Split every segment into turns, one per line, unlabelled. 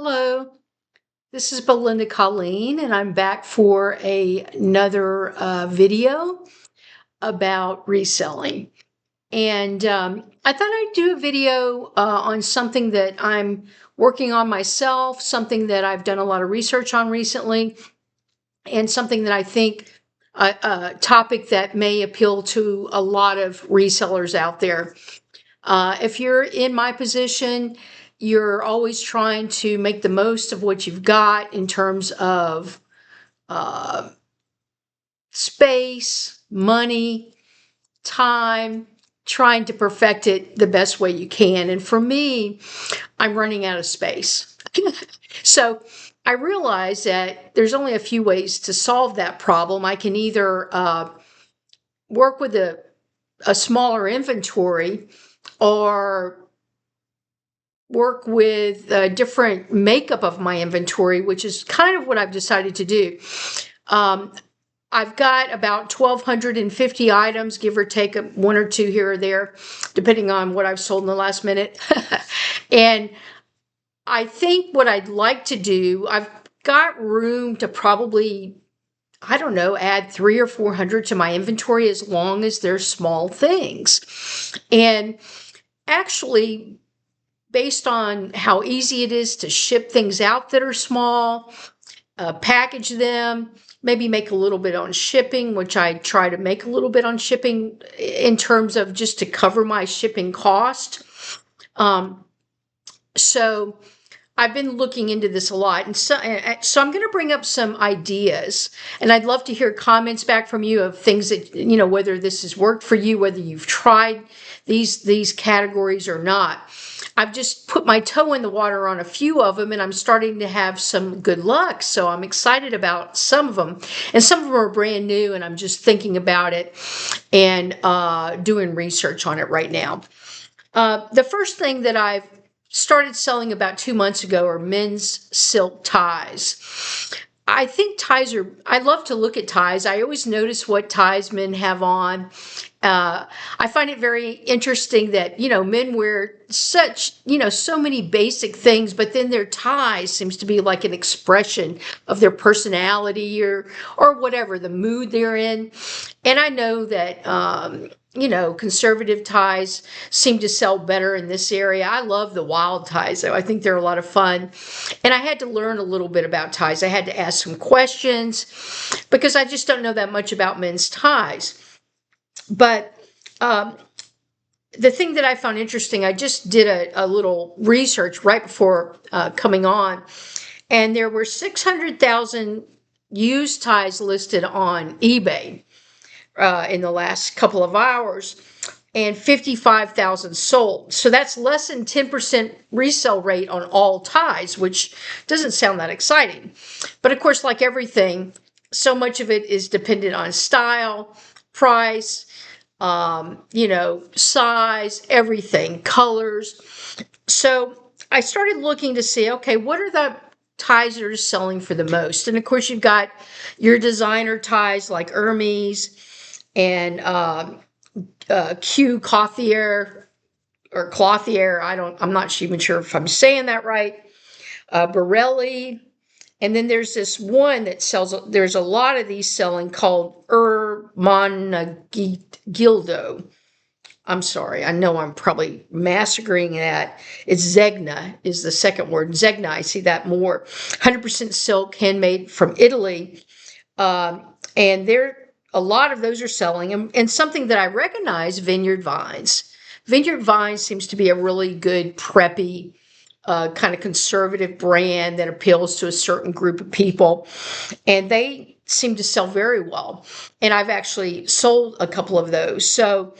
Hello, this is Belinda Colleen, and I'm back for another video about reselling. And I thought I'd do a video on something that I'm working on myself, something that I've done a lot of research on recently, and something that I think a topic that may appeal to a lot of resellers out there. If you're in my position, you're always trying to make the most of what you've got in terms of uh, space, money, time, trying to perfect it the best way you can. And for me, I'm running out of space. So I realize that there's only a few ways to solve that problem. I can either work with a smaller inventory or work with a different makeup of my inventory, which is kind of what I've decided to do. I've got about 1,250 items, give or take one or two here or there, depending on what I've sold in the last minute. And I think what I'd like to do, I've got room to probably, I don't know, add 300 or 400 to my inventory as long as they're small things. And actually, based on how easy it is to ship things out that are small, package them, maybe make a little bit on shipping, which I try to make a little bit on shipping in terms of just to cover my shipping cost. So I've been looking into this a lot, and so I'm going to bring up some ideas, and I'd love to hear comments back from you of things that, whether this has worked for you, whether you've tried these categories or not. I've just put my toe in the water on a few of them, and I'm starting to have some good luck. So I'm excited about some of them, and some of them are brand new, and I'm just thinking about it and doing research on it right now. The first thing that I've started selling about 2 months ago are men's silk ties. I think I love to look at ties. I always notice what ties men have on. I find it very interesting that, men wear such, so many basic things, but then their ties seems to be like an expression of their personality or whatever, the mood they're in. And I know that, conservative ties seem to sell better in this area. I love the wild ties, though. I think they're a lot of fun. And I had to learn a little bit about ties. I had to ask some questions because I just don't know that much about men's ties. But the thing that I found interesting, I just did a little research right before coming on, and there were 600,000 used ties listed on eBay in the last couple of hours, and 55,000 sold. So that's less than 10% resale rate on all ties, which doesn't sound that exciting. But of course, like everything, so much of it is dependent on style, price, size, everything, colors. So I started looking to see, okay, what are the ties that are selling for the most? And of course, you've got your designer ties like Hermes and Q Clothier or Clothier. I'm not even sure if I'm saying that right. Borelli. And then there's this one that sells, there's a lot of these selling called Ermenegildo. I'm sorry, I know I'm probably massacring that. It's Zegna is the second word. Zegna, I see that more. 100% silk, handmade from Italy. And a lot of those are selling. And something that I recognize, Vineyard Vines. Vineyard Vines seems to be a really good preppy, kind of conservative brand that appeals to a certain group of people. And they seem to sell very well. And I've actually sold a couple of those. So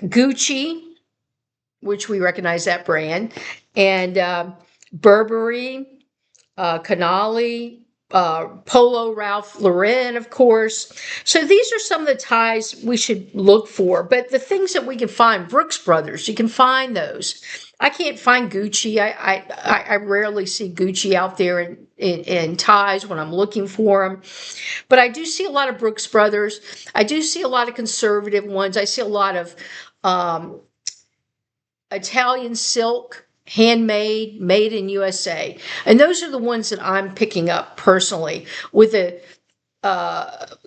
Gucci, which we recognize that brand, and Burberry, Canali, Polo Ralph Lauren, of course. So these are some of the ties we should look for. But the things that we can find, Brooks Brothers, you can find those. I can't find Gucci. I rarely see Gucci out there in ties when I'm looking for them. But I do see a lot of Brooks Brothers. I do see a lot of conservative ones. I see a lot of Italian silk handmade, made in USA. And those are the ones that I'm picking up personally with a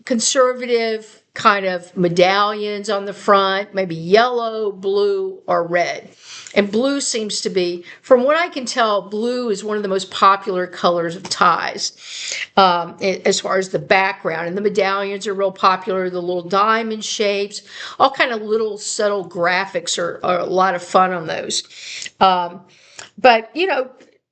conservative kind of medallions on the front, maybe yellow, blue, or red. And blue seems to be, from what I can tell, blue is one of the most popular colors of ties as far as the background. And the medallions are real popular, the little diamond shapes, all kind of little subtle graphics are a lot of fun on those. Um, but,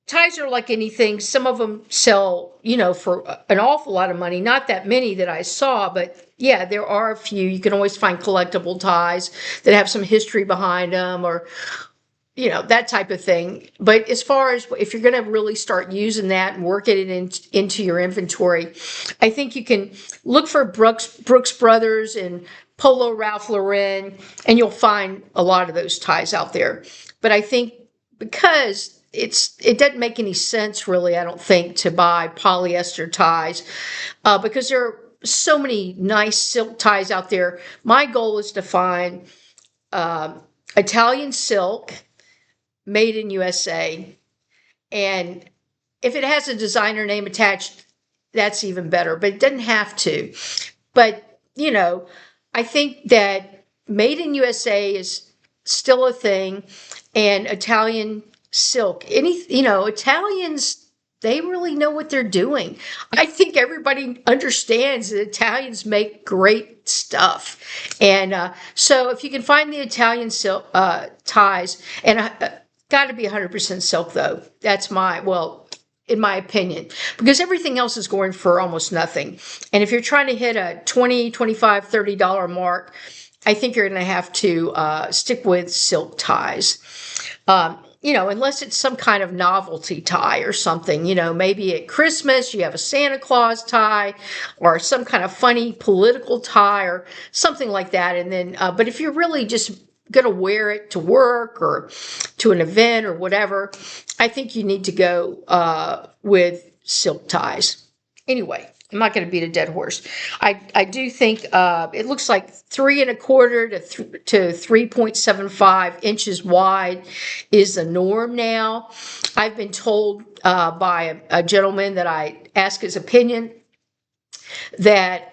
ties are like anything. Some of them sell, for an awful lot of money. Not that many that I saw, but yeah, there are a few. You can always find collectible ties that have some history behind them or, that type of thing. But as far as if you're going to really start using that and working it into your inventory, I think you can look for Brooks Brothers and Polo Ralph Lauren, and you'll find a lot of those ties out there. But I think because it doesn't make any sense really, I don't think, to buy polyester ties because there are so many nice silk ties out there. My goal is to find Italian silk made in USA, and if it has a designer name attached, that's even better, but it doesn't have to. But I think that made in USA is still a thing, and Italian silk, Italians, they really know what they're doing. I think everybody understands that Italians make great stuff. And so if you can find the Italian silk ties, and got to be 100% silk though. That's in my opinion, because everything else is going for almost nothing. And if you're trying to hit a $20, $25, $30 mark, I think you're going to have to stick with silk ties. Unless it's some kind of novelty tie or something, maybe at Christmas you have a Santa Claus tie or some kind of funny political tie or something like that. And then, but if you're really just going to wear it to work or to an event or whatever, I think you need to go with silk ties. Anyway, I'm not going to beat a dead horse. I do think it looks like 3¼ to 3.75 inches wide is the norm now. I've been told by a gentleman that I asked his opinion that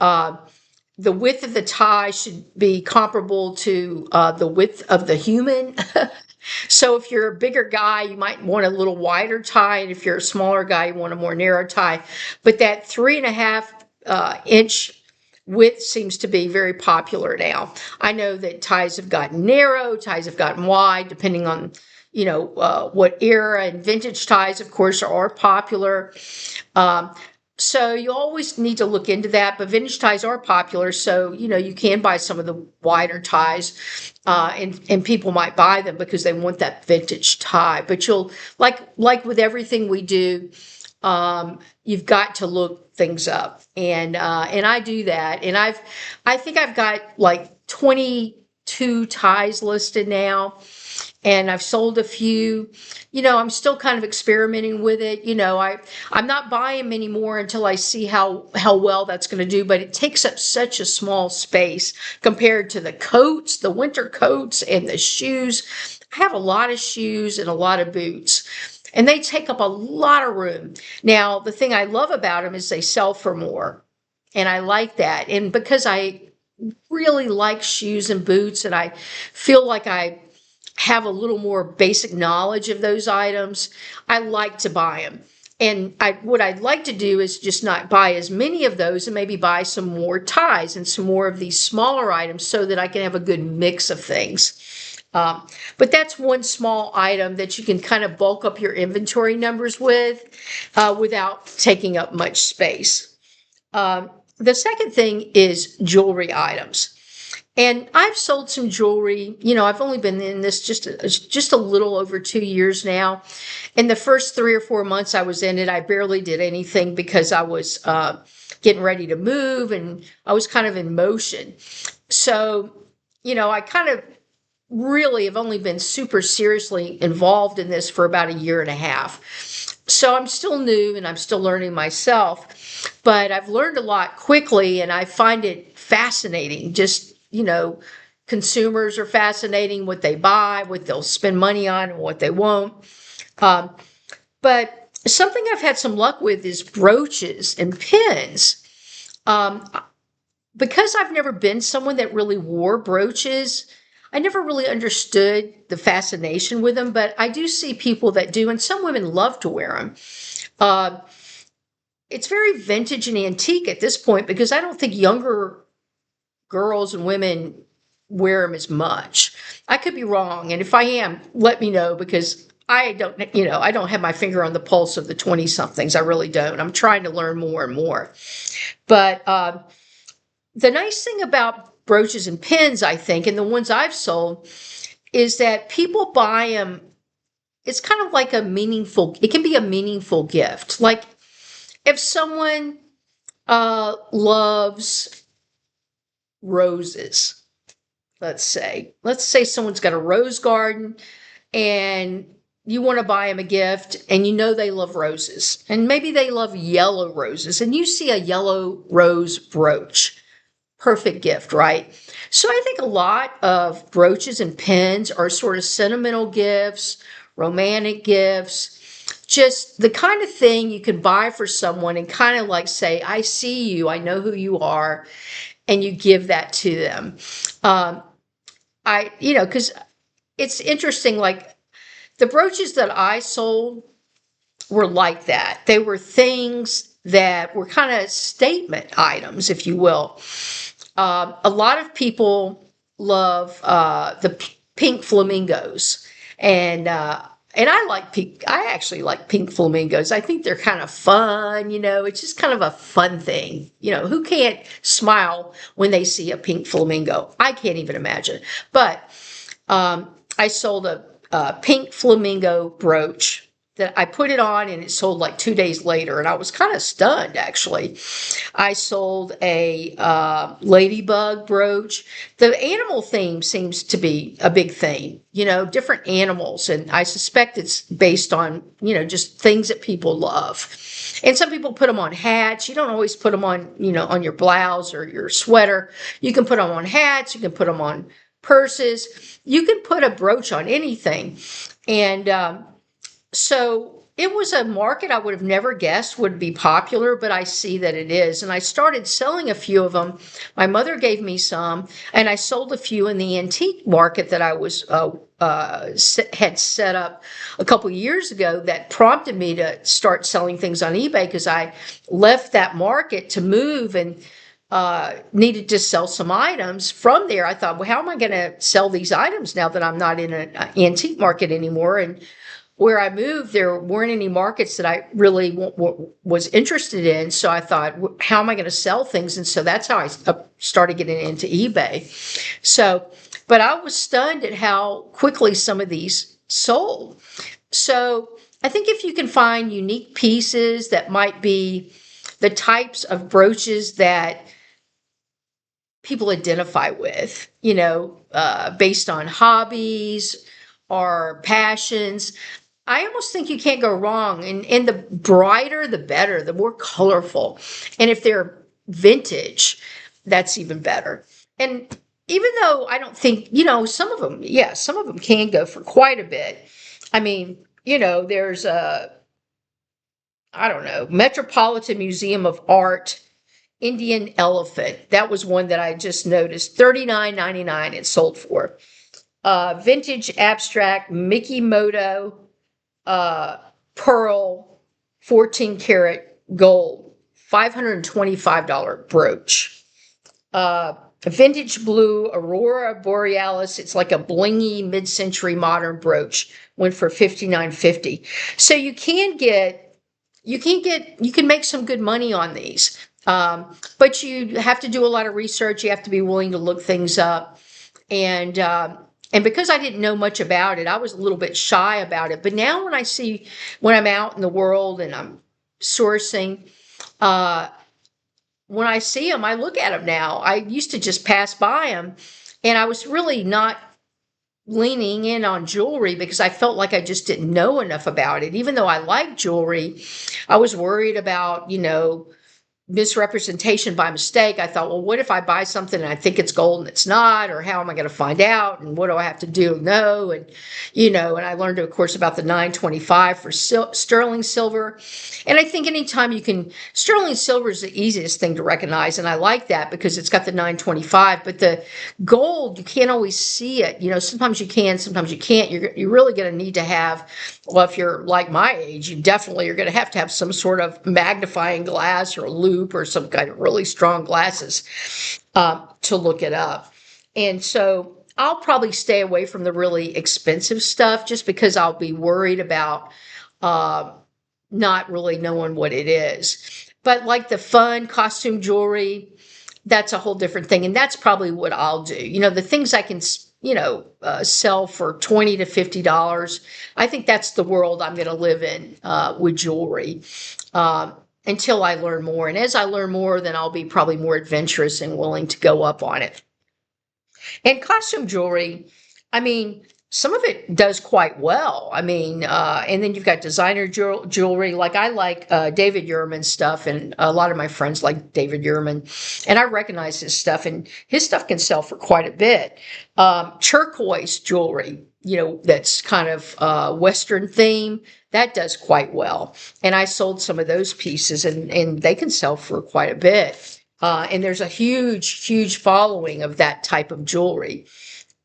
the width of the tie should be comparable to the width of the human. So if you're a bigger guy, you might want a little wider tie, and if you're a smaller guy, you want a more narrow tie. But that 3½ inch width seems to be very popular now. I know that ties have gotten narrow, ties have gotten wide, depending on what era, and vintage ties, of course, are popular. So you always need to look into that, but vintage ties are popular. So, you can buy some of the wider ties, and people might buy them because they want that vintage tie. But you'll, like with everything we do, you've got to look things up. And I do that. And I think I've got like 22 ties listed now. And I've sold a few. I'm still kind of experimenting with it. I'm not buying them anymore until I see how well that's going to do. But it takes up such a small space compared to the coats, the winter coats, and the shoes. I have a lot of shoes and a lot of boots, and they take up a lot of room. Now, the thing I love about them is they sell for more, and I like that. And because I really like shoes and boots, and I feel like I have a little more basic knowledge of those items, I like to buy them. And what I'd like to do is just not buy as many of those and maybe buy some more ties and some more of these smaller items so that I can have a good mix of things. But that's one small item that you can kind of bulk up your inventory numbers with without taking up much space. The second thing is jewelry items. And I've sold some jewelry. I've only been in this just a little over 2 years now. In the first 3 or 4 months I was in it, I barely did anything because I was getting ready to move and I was kind of in motion. So, I kind of really have only been super seriously involved in this for about 1.5 years. So I'm still new and I'm still learning myself, but I've learned a lot quickly and I find it fascinating. Just, consumers are fascinating, what they buy, what they'll spend money on, and what they won't. Um, but something I've had some luck with is brooches and pins. Um, because I've never been someone that really wore brooches, I never really understood the fascination with them, but I do see people that do, and some women love to wear them. Uh, it's very vintage and antique at this point because I don't think younger girls and women wear them as much. I could be wrong, and if I am, let me know because I don't, I don't have my finger on the pulse of the 20 somethings. I really don't. I'm trying to learn more and more. But the nice thing about brooches and pins, I think, and the ones I've sold, is that people buy them. It's kind of like it can be a meaningful gift. Like if someone loves roses, let's say someone's got a rose garden and you want to buy them a gift and you know they love roses and maybe they love yellow roses and you see a yellow rose brooch. Perfect gift, right? So I think a lot of brooches and pins are sort of sentimental gifts, romantic gifts, just the kind of thing you can buy for someone and kind of like say, I see you, I know who you are, and you give that to them. Um, because it's interesting, like the brooches that I sold were like that. They were things that were kind of statement items, if you will. A lot of people love the pink flamingos, and I like pink. I actually like pink flamingos. I think they're kind of fun. It's just kind of a fun thing. Who can't smile when they see a pink flamingo? I can't even imagine. But I sold a pink flamingo brooch that I put it on and it sold like 2 days later. And I was kind of stunned, actually. I sold a ladybug brooch. The animal theme seems to be a big theme, different animals. And I suspect it's based on, just things that people love. And some people put them on hats. You don't always put them on, on your blouse or your sweater. You can put them on hats. You can put them on purses. You can put a brooch on anything. And so it was a market I would have never guessed would be popular, but I see that it is. And I started selling a few of them. My mother gave me some, and I sold a few in the antique market that I was had set up a couple years ago that prompted me to start selling things on eBay because I left that market to move and needed to sell some items. From there, I thought, well, how am I going to sell these items now that I'm not in an antique market anymore? And where I moved, there weren't any markets that I really was interested in. So I thought, how am I going to sell things? And so that's how I started getting into eBay. So, but I was stunned at how quickly some of these sold. So I think if you can find unique pieces that might be the types of brooches that people identify with, based on hobbies or passions, I almost think you can't go wrong. And the brighter, the better, the more colorful. And if they're vintage, that's even better. And even though I don't think, some of them can go for quite a bit. I mean, there's I don't know, Metropolitan Museum of Art Indian elephant. That was one that I just noticed. $39.99 it sold for. Vintage abstract Mickey Moto pearl 14 karat gold $525 brooch. Vintage blue Aurora Borealis. It's like a blingy mid-century modern brooch. Went for $59.50. So you can make some good money on these. But you have to do a lot of research. You have to be willing to look things up. And because I didn't know much about it, I was a little bit shy about it. But now when I'm out in the world and I'm sourcing, when I see them, I look at them now. I used to just pass by them, and I was really not leaning in on jewelry because I felt like I just didn't know enough about it. Even though I like jewelry, I was worried about, misrepresentation by mistake. I thought, well, what if I buy something and I think it's gold and it's not, or how am I going to find out? And what do I have to do to know? And, and I learned, of course, about the 925 for sterling silver. And I think anytime sterling silver is the easiest thing to recognize. And I like that because it's got the 925, but the gold, you can't always see it. Sometimes you can, sometimes you can't. You're really going to need to have, well, if you're like my age, you definitely are going to have some sort of magnifying glass or a loupe or some kind of really strong glasses to look it up. And so I'll probably stay away from the really expensive stuff just because I'll be worried about not really knowing what it is. But like the fun costume jewelry, that's a whole different thing. And that's probably what I'll do. The things I can, sell for $20 to $50. I think that's the world I'm going to live in with jewelry. Until I learn more. And as I learn more, then I'll be probably more adventurous and willing to go up on it. And costume jewelry, I mean, some of it does quite well. I mean, and then you've got designer jewelry. Like I like David Yurman stuff, and a lot of my friends like David Yurman, and I recognize his stuff, and his stuff can sell for quite a bit. Turquoise jewelry, that's kind of Western theme. That does quite well. And I sold some of those pieces and they can sell for quite a bit. And there's a huge, huge following of that type of jewelry.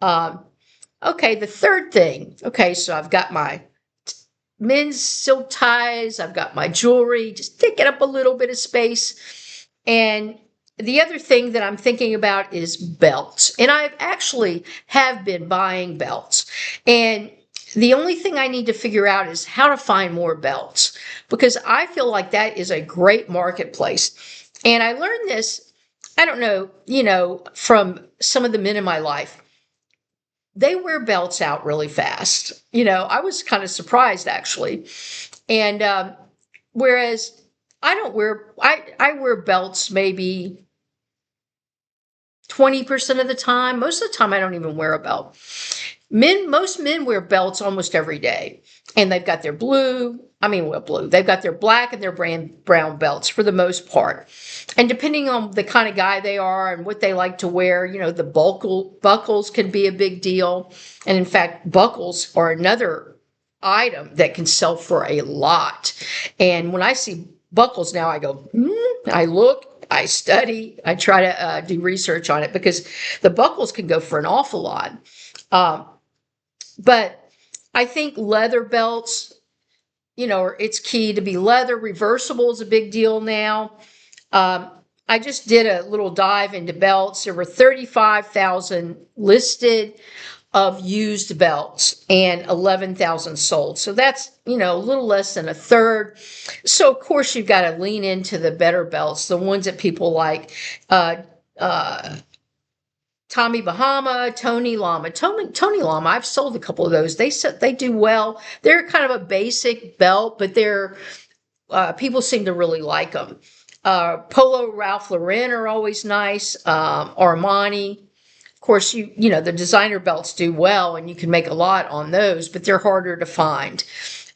Okay, the third thing. Okay, so I've got my men's silk ties. I've got my jewelry, just taking up a little bit of space. And the other thing that I'm thinking about is belts. And I actually have been buying belts. And the only thing I need to figure out is how to find more belts, because I feel like that is a great marketplace. And I learned this, I don't know, from some of the men in my life. They wear belts out really fast. I was kind of surprised actually. And whereas I wear belts maybe 20% of the time. Most of the time I don't even wear a belt. Most men wear belts almost every day, and they've got their they've got their black and their brown belts for the most part. And depending on the kind of guy they are and what they like to wear, the buckles can be a big deal. And in fact, buckles are another item that can sell for a lot. And when I see buckles now, I go, I look, I study, I try to do research on it, because the buckles can go for an awful lot. But I think leather belts, it's key to be leather. Reversible is a big deal now. I just did a little dive into belts. There were 35,000 listed of used belts and 11,000 sold. So that's, a little less than a third. So of course you've got to lean into the better belts, the ones that people like. Tommy Bahama, Tony Llama. Tony Llama, I've sold a couple of those. They do well. They're kind of a basic belt, but people seem to really like them. Polo Ralph Lauren are always nice. Armani. Of course, the designer belts do well, and you can make a lot on those, but they're harder to find.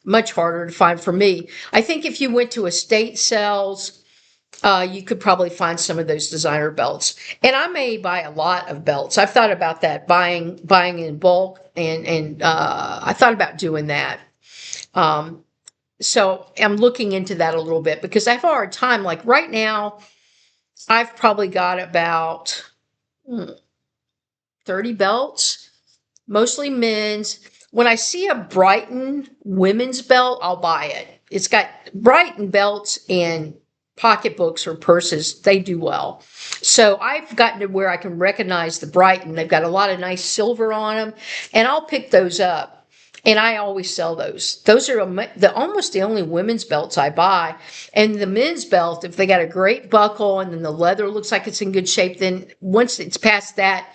Much harder to find for me. I think if you went to estate sales, you could probably find some of those designer belts. And I may buy a lot of belts. I've thought about that, buying in bulk, and I thought about doing that. So I'm looking into that a little bit, because I have a hard time. Like right now, I've probably got about 30 belts, mostly men's. When I see a Brighton women's belt, I'll buy it. It's got Brighton belts and pocketbooks or purses. They do well. So I've gotten to where I can recognize the Brighton. They've got a lot of nice silver on them, and I'll pick those up. And I always sell those. Those are almost the only women's belts I buy. And the men's belt, if they got a great buckle and then the leather looks like it's in good shape, then once it's past that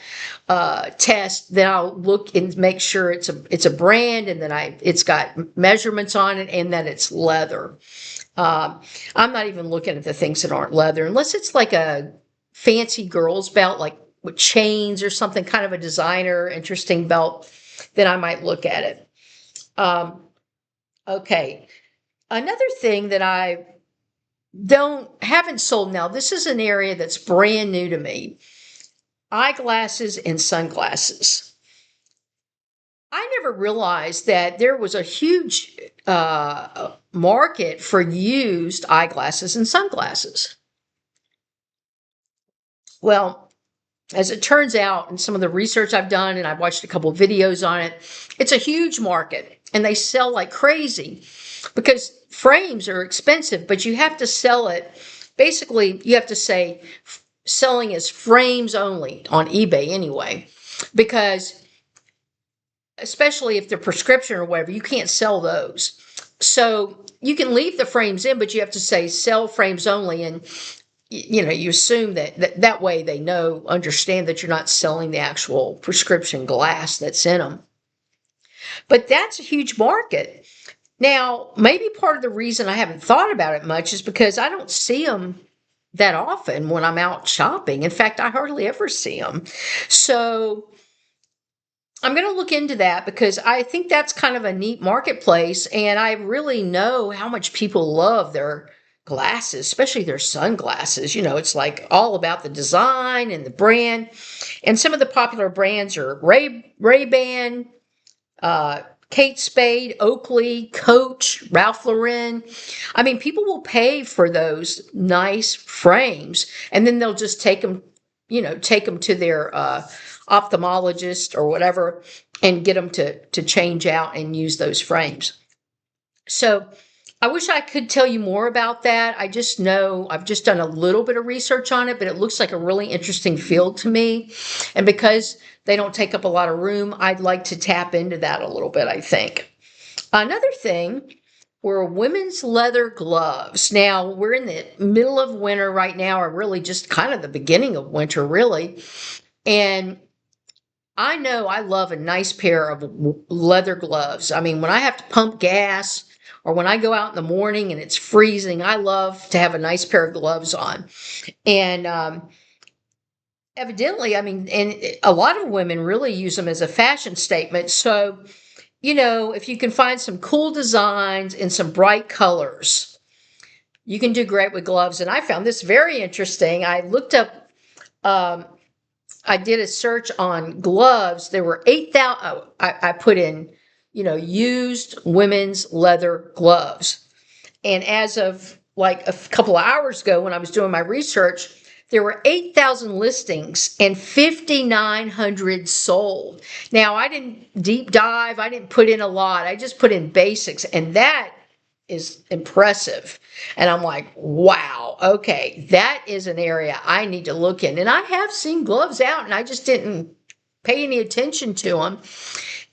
test, then I'll look and make sure it's a brand, and then it's got measurements on it, and that it's leather. I'm not even looking at the things that aren't leather, unless it's like a fancy girl's belt, like with chains or something, kind of a designer, interesting belt, then I might look at it. Okay. Another thing that I haven't sold. Now, this is an area that's brand new to me. Eyeglasses and sunglasses. I never realized that there was a huge market for used eyeglasses and sunglasses. Well, as it turns out, in some of the research I've done, and I've watched a couple of videos on it, it's a huge market and they sell like crazy because frames are expensive, but you have to sell it. Basically, you have to say selling as frames only on eBay anyway, because especially if they're prescription or whatever, you can't sell those. So you can leave the frames in, but you have to say sell frames only. And you assume that way they understand that you're not selling the actual prescription glass that's in them. But that's a huge market. Now, maybe part of the reason I haven't thought about it much is because I don't see them that often when I'm out shopping. In fact, I hardly ever see them. So I'm going to look into that because I think that's kind of a neat marketplace. And I really know how much people love their glasses, especially their sunglasses. It's like all about the design and the brand. And some of the popular brands are Ray-Ban, Kate Spade, Oakley, Coach, Ralph Lauren. I mean, people will pay for those nice frames, and then they'll just take them to their ophthalmologist or whatever and get them to change out and use those frames. So I wish I could tell you more about that. I just know I've just done a little bit of research on it, but it looks like a really interesting field to me. And because they don't take up a lot of room, I'd like to tap into that a little bit, I think. Another thing were women's leather gloves. Now, we're in the middle of winter right now, or really just kind of the beginning of winter, really. And I know I love a nice pair of leather gloves. I mean, when I have to pump gas or when I go out in the morning and it's freezing, I love to have a nice pair of gloves on. And evidently, I mean, and a lot of women really use them as a fashion statement. So, if you can find some cool designs and some bright colors, you can do great with gloves. And I found this very interesting. I looked up, I did a search on gloves. There were 8,000, I put in, used women's leather gloves. And as of like a couple of hours ago when I was doing my research, there were 8,000 listings and 5,900 sold. Now, I didn't deep dive. I didn't put in a lot. I just put in basics, and that is impressive. And I'm like, wow, okay, that is an area I need to look in. And I have seen gloves out, and I just didn't pay any attention to them.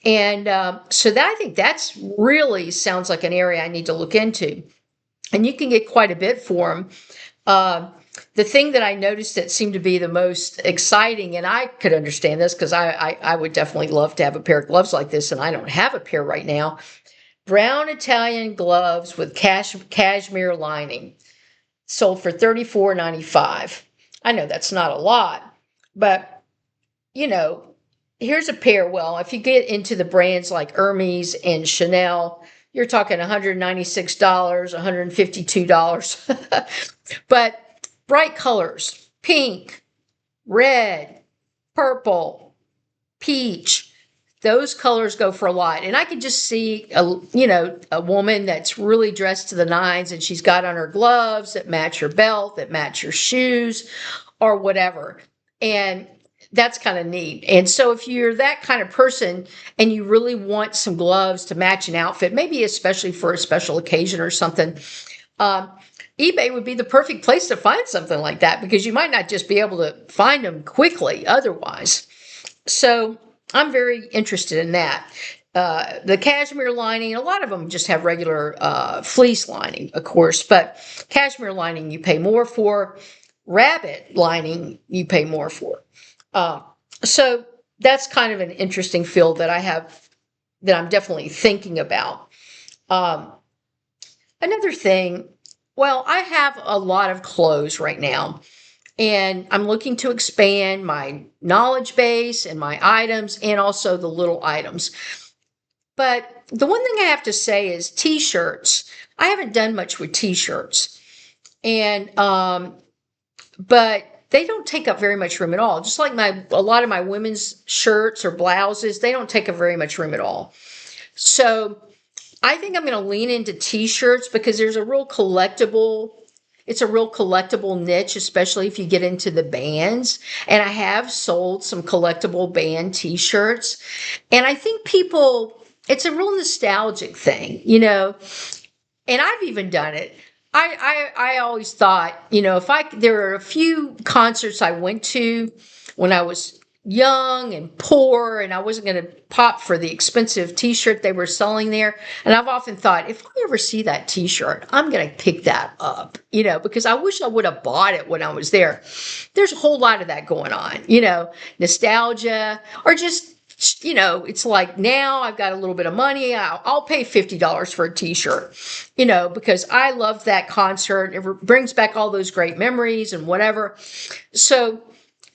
And so I think that's really sounds like an area I need to look into. And you can get quite a bit for them. The thing that I noticed that seemed to be the most exciting, and I could understand this because I would definitely love to have a pair of gloves like this, and I don't have a pair right now. Brown Italian gloves with cashmere lining, sold for $34.95. I know that's not a lot, but here's a pair. Well, if you get into the brands like Hermes and Chanel, you're talking $196, $152. But bright colors, pink, red, purple, peach, those colors go for a lot. And I could just see a woman that's really dressed to the nines, and she's got on her gloves that match her belt, that match her shoes, or whatever. And that's kind of neat. And so if you're that kind of person and you really want some gloves to match an outfit, maybe especially for a special occasion or something, eBay would be the perfect place to find something like that, because you might not just be able to find them quickly otherwise. So I'm very interested in that. The cashmere lining, a lot of them just have regular fleece lining, of course, but cashmere lining you pay more for. Rabbit lining you pay more for. So that's kind of an interesting field that I'm definitely thinking about. Another thing, well, I have a lot of clothes right now, and I'm looking to expand my knowledge base and my items and also the little items. But the one thing I have to say is t-shirts. I haven't done much with t-shirts. And but they don't take up very much room at all. Just like a lot of my women's shirts or blouses, they don't take up very much room at all. So I think I'm going to lean into t-shirts because there's a real collectible, it's a real collectible niche, especially if you get into the bands. And I have sold some collectible band t-shirts. And I think people, it's a real nostalgic thing, and I've even done it. I always thought, if there were a few concerts I went to when I was young and poor and I wasn't going to pop for the expensive t-shirt they were selling there. And I've often thought, if I ever see that t-shirt, I'm going to pick that up, because I wish I would have bought it when I was there. There's a whole lot of that going on, nostalgia, or just it's like now I've got a little bit of money. I'll pay $50 for a t-shirt, because I love that concert. It brings back all those great memories and whatever. So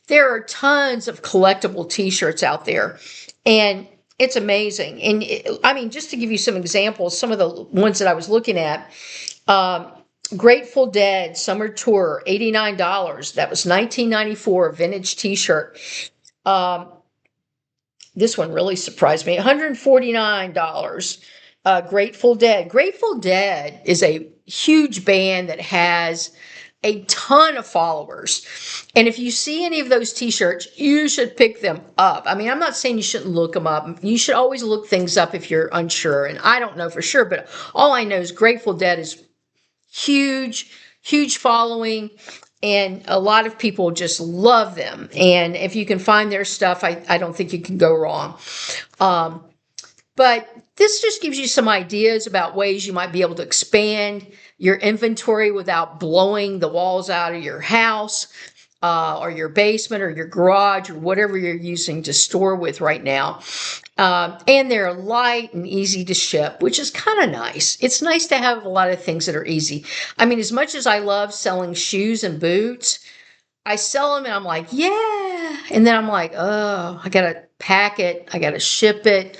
there are tons of collectible t-shirts out there, and it's amazing. And I mean, just to give you some examples, some of the ones that I was looking at, Grateful Dead Summer Tour, $89. That was 1994 vintage t-shirt. This one really surprised me. $149. Grateful Dead. Grateful Dead is a huge band that has a ton of followers. And if you see any of those t-shirts, you should pick them up. I mean, I'm not saying you shouldn't look them up. You should always look things up if you're unsure. And I don't know for sure, but all I know is Grateful Dead is huge, huge following. And a lot of people just love them. And if you can find their stuff, I don't think you can go wrong. But this just gives you some ideas about ways you might be able to expand your inventory without blowing the walls out of your house, or your basement or your garage or whatever you're using to store with right now. And they're light and easy to ship, which is kind of nice. It's nice to have a lot of things that are easy. I mean, as much as I love selling shoes and boots, I sell them and I'm like, yeah. And then I'm like, oh, I got to pack it. I got to ship it.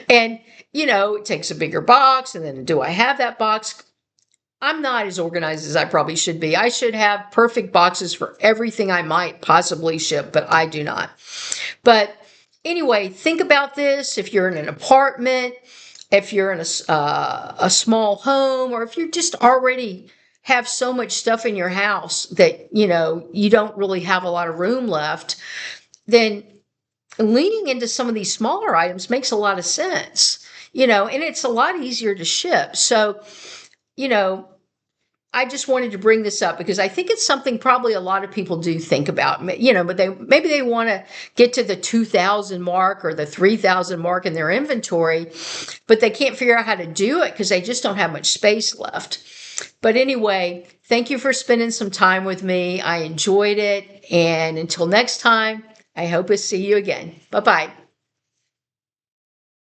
And, it takes a bigger box. And then do I have that box? I'm not as organized as I probably should be. I should have perfect boxes for everything I might possibly ship, but I do not. But anyway, think about this. If you're in an apartment, if you're in a small home, or if you just already have so much stuff in your house that, you don't really have a lot of room left, then leaning into some of these smaller items makes a lot of sense, and it's a lot easier to ship. So, I just wanted to bring this up because I think it's something probably a lot of people do think about, but maybe they want to get to the 2,000 mark or the 3,000 mark in their inventory, but they can't figure out how to do it because they just don't have much space left. But anyway, thank you for spending some time with me. I enjoyed it. And until next time, I hope to see you again. Bye-bye.